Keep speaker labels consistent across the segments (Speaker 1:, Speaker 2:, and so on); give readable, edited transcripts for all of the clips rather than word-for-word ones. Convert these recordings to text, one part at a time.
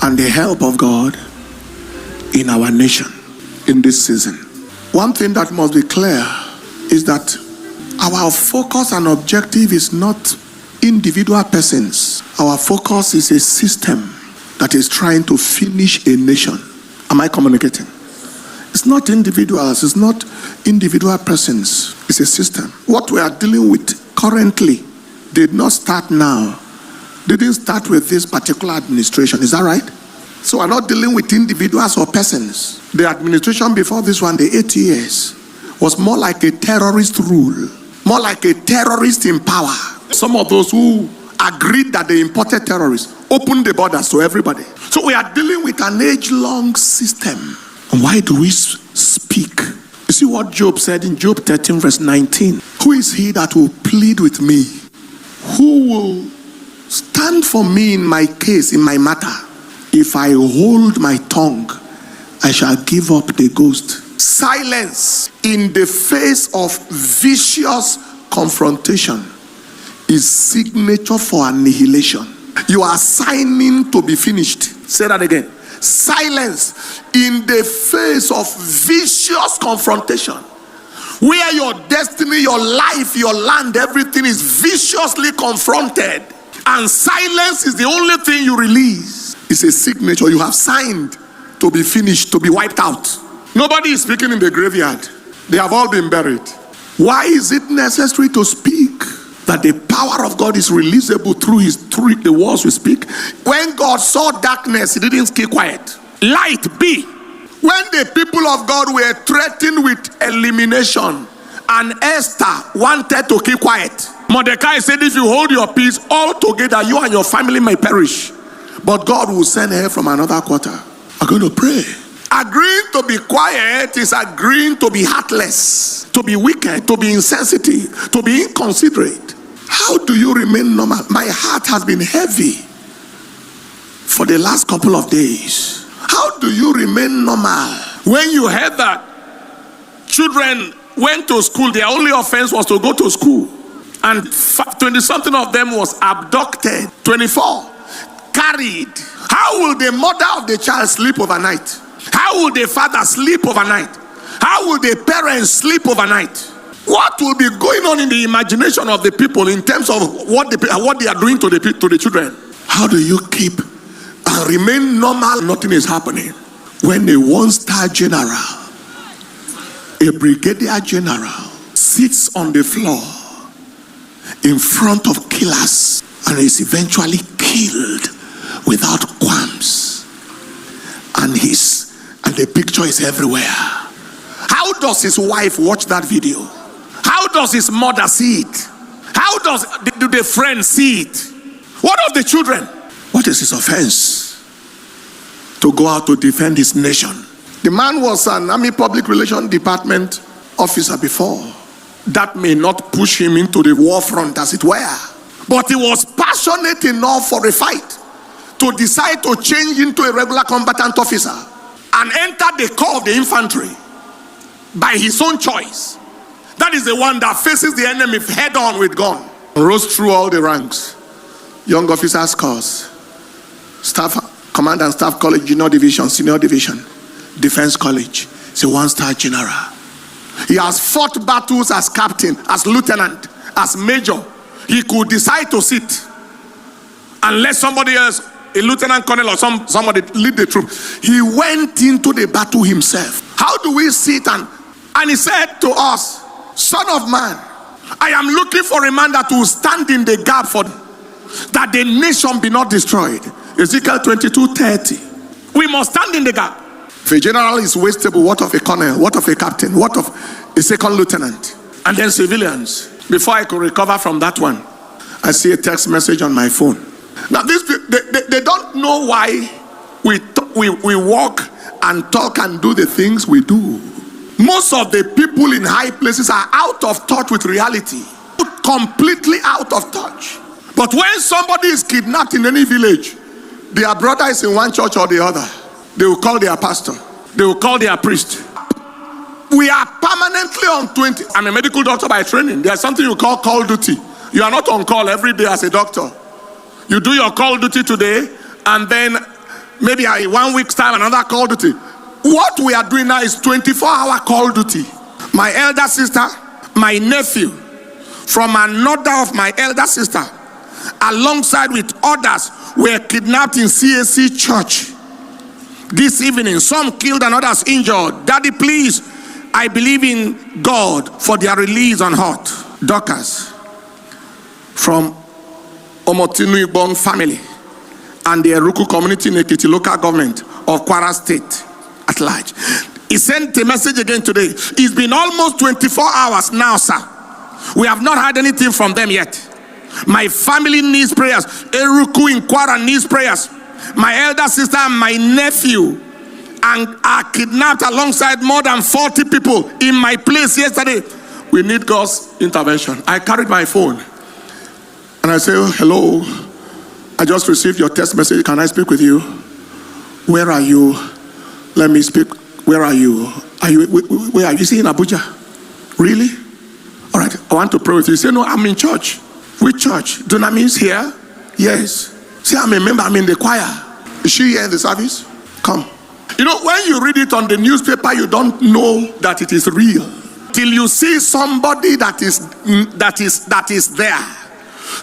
Speaker 1: and the help of God in our nation in this season. One thing that must be clear is that our focus and objective is not individual persons. Our focus is a system that is trying to finish a nation. Am I communicating? It's not individuals, it's not individual persons, it's a system. What we are dealing with currently did not start now. Didn't start with this particular administration, is that right? So we're not dealing with individuals or persons. The administration before this one, the 8 years, was more like a terrorist rule, more like a terrorist in power. Some of those who agreed that they imported terrorists opened the borders to everybody. So we are dealing with an age-long system. And why do we speak? You see what Job said in Job 13 verse 19. Who is he that will plead with me? Who will stand for me in my case, in my matter? If I hold my tongue, I shall give up the ghost. Silence in the face of vicious confrontation is signature for annihilation. You are signing to be finished. Say that again. Silence in the face of vicious confrontation, where your destiny, your life, your land, everything is viciously confronted, and silence is the only thing you release. It's a signature. You have signed to be finished, to be wiped out. Nobody is speaking in the graveyard. They have all been buried. Why is it necessary to speak? That the power of God is releasable through the words we speak. When God saw darkness, he didn't keep quiet. Light be. When the people of God were threatened with elimination, and Esther wanted to keep quiet, Mordecai said, if you hold your peace, all together you and your family may perish, but God will send help from another quarter. I'm going to pray. Agreeing to be quiet is agreeing to be heartless, to be wicked, to be insensitive, to be inconsiderate. How do you remain normal? My heart has been heavy for the last couple of days. How do you remain normal? When you heard that children went to school, their only offense was to go to school, and 20-something of them was abducted, 24, carried. How will the mother of the child sleep overnight? How will the father sleep overnight? How will the parents sleep overnight? What will be going on in the imagination of the people in terms of what they are doing to the children? How do you keep and remain normal? Nothing is happening. When a one-star general, a brigadier general, sits on the floor in front of killers and is eventually killed without qualms, and the picture is everywhere. How does his wife watch that video? How does his mother see it? How do the friends see it? What of the children? What is his offense? To go out to defend his nation. The man was an Army Public Relations Department officer before. That may not push him into the war front, as it were, but he was passionate enough for a fight to decide to change into a regular combatant officer and enter the corps of the infantry by his own choice. That is the one that faces the enemy head on with gun. Rose through all the ranks. Young officers course, staff, command and staff college, junior division, senior division, defense college. He's a one-star general. He has fought battles as captain, as lieutenant, as major. He could decide to sit and let somebody else, a lieutenant colonel or somebody, lead the troop. He went into the battle himself. How do we sit and he said to us, Son of man, I am looking for a man that will stand in the gap for that the nation be not destroyed. Ezekiel 22:30. We must stand in the gap. If a general is wastable, what of a colonel? What of a captain? What of a second lieutenant? And then civilians. Before I could recover from that one, I see a text message on my phone. Now, they don't know why we walk and talk and do the things we do. Most of the people in high places are out of touch with reality. Completely out of touch. But when somebody is kidnapped in any village, their brother is in one church or the other, they will call their pastor. They will call their priest. We are permanently on 20. I'm a medical doctor by training. There's something you call call duty. You are not on call every day as a doctor. You do your call duty today, and then maybe 1 week's time, another call duty. What we are doing now is 24-hour call duty. My elder sister, my nephew, from another of my elder sister, alongside with others, were kidnapped in CAC church this evening. Some killed and others injured. Daddy, please, I believe in God for their release on hot. Dorcas from Omotinu Ibong family and the Eruku community in Ekiti local government of Kwara State at large. He sent a message again today. It's been almost 24 hours now, sir. We have not heard anything from them yet. My family needs prayers. Eruku in Kwara needs prayers. My elder sister and my nephew are kidnapped alongside more than 40 people in my place yesterday. We need God's intervention. I carried my phone and I say, hello, I just received your text message. Can I speak with you? Where are you? Let me speak. Where are you? Where are you? You see in Abuja? Really? All right, I want to pray with you. You say, no, I'm in church. Which church? Dunamis here? Yes. See, I'm a member. I'm in the choir. Is she here in the service? Come. You know, when you read it on the newspaper, you don't know that it is real till you see somebody that is there,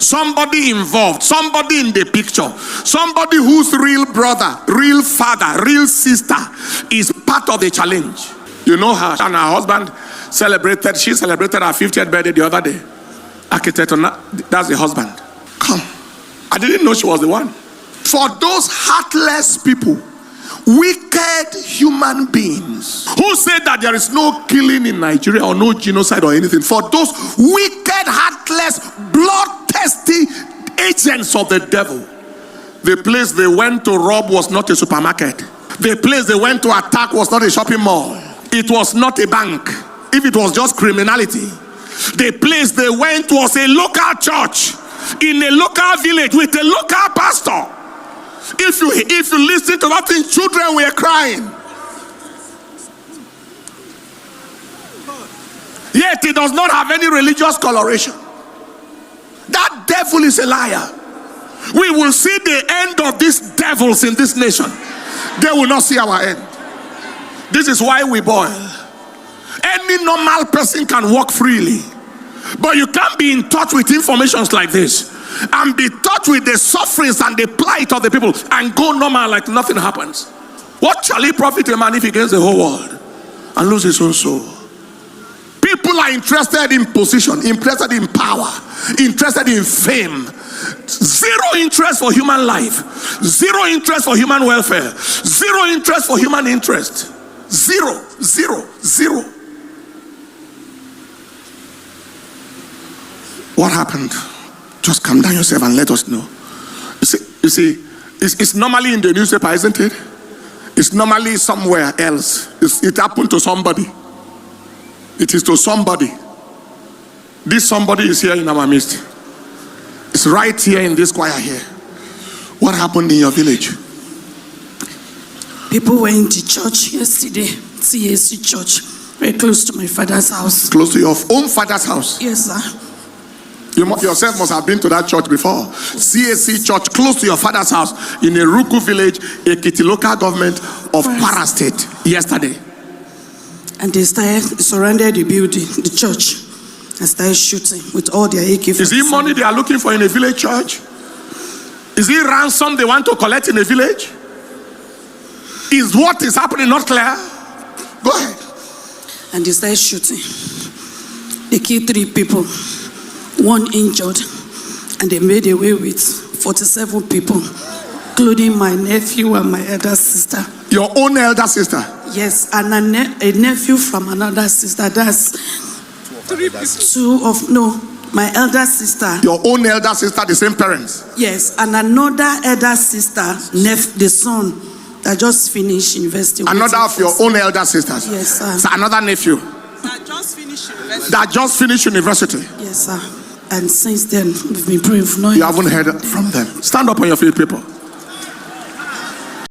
Speaker 1: somebody involved, somebody in the picture, somebody whose real brother, real father, real sister is part of the challenge. You know her and her husband she celebrated her 50th birthday the other day. Architect, that's the husband. Come. I didn't know she was the one. For those heartless people, wicked human beings who say that there is no killing in Nigeria or no genocide or anything, for those wicked, heartless, bloodthirsty agents of the devil, the place they went to rob was not a supermarket. The place they went to attack was not a shopping mall. It was not a bank. If it was just criminality, the place they went was a local church in a local village with a local pastor. If you listen to that thing, children were crying. Yet it does not have any religious coloration. That devil is a liar. We will see the end of these devils in this nation. They will not see our end. This is why we boil. Any normal person can walk freely, but you can't be in touch with informations like this and be touched with the sufferings and the plight of the people and go normal like nothing happens. What shall it profit a man if he gains the whole world and lose his own soul? People are interested in position, interested in power, interested in fame. Zero interest for human life. Zero interest for human welfare. Zero interest for human interest. Zero, zero, zero. What happened? Just calm down yourself and let us know. You see, it's normally in the newspaper, isn't it? It's normally somewhere else. It happened to somebody. It is to somebody. This somebody is here in our midst. It's right here in this choir here. What happened in your village?
Speaker 2: People went to church yesterday, CAC church, very close to my father's house.
Speaker 1: Close to your own father's house?
Speaker 2: Yes, sir.
Speaker 1: You yourself must have been to that church before. CAC church, close to your father's house, in a Eruku village, Ekiti local government of Kwara State, yesterday.
Speaker 2: And they surrounded the building, the church, and started shooting with all their AK-47.
Speaker 1: Is it money they are looking for in a village church? Is it ransom they want to collect in a village? Is what is happening not clear? Go ahead.
Speaker 2: And they started shooting. They killed 3 people, 1 injured, and they made away with 47 people, including my nephew and my elder sister.
Speaker 1: Your own elder sister?
Speaker 2: Yes, and a nephew from another sister. That's my elder sister.
Speaker 1: Your own elder sister, the same parents?
Speaker 2: Yes, and another elder sister, the son that just finished university.
Speaker 1: Another of your own elder sisters?
Speaker 2: Yes, sir.
Speaker 1: So another nephew?
Speaker 3: That
Speaker 1: just finished university?
Speaker 2: Yes, sir. And since then, we've been praying for
Speaker 1: You haven't heard from them. Stand up on your feet, people.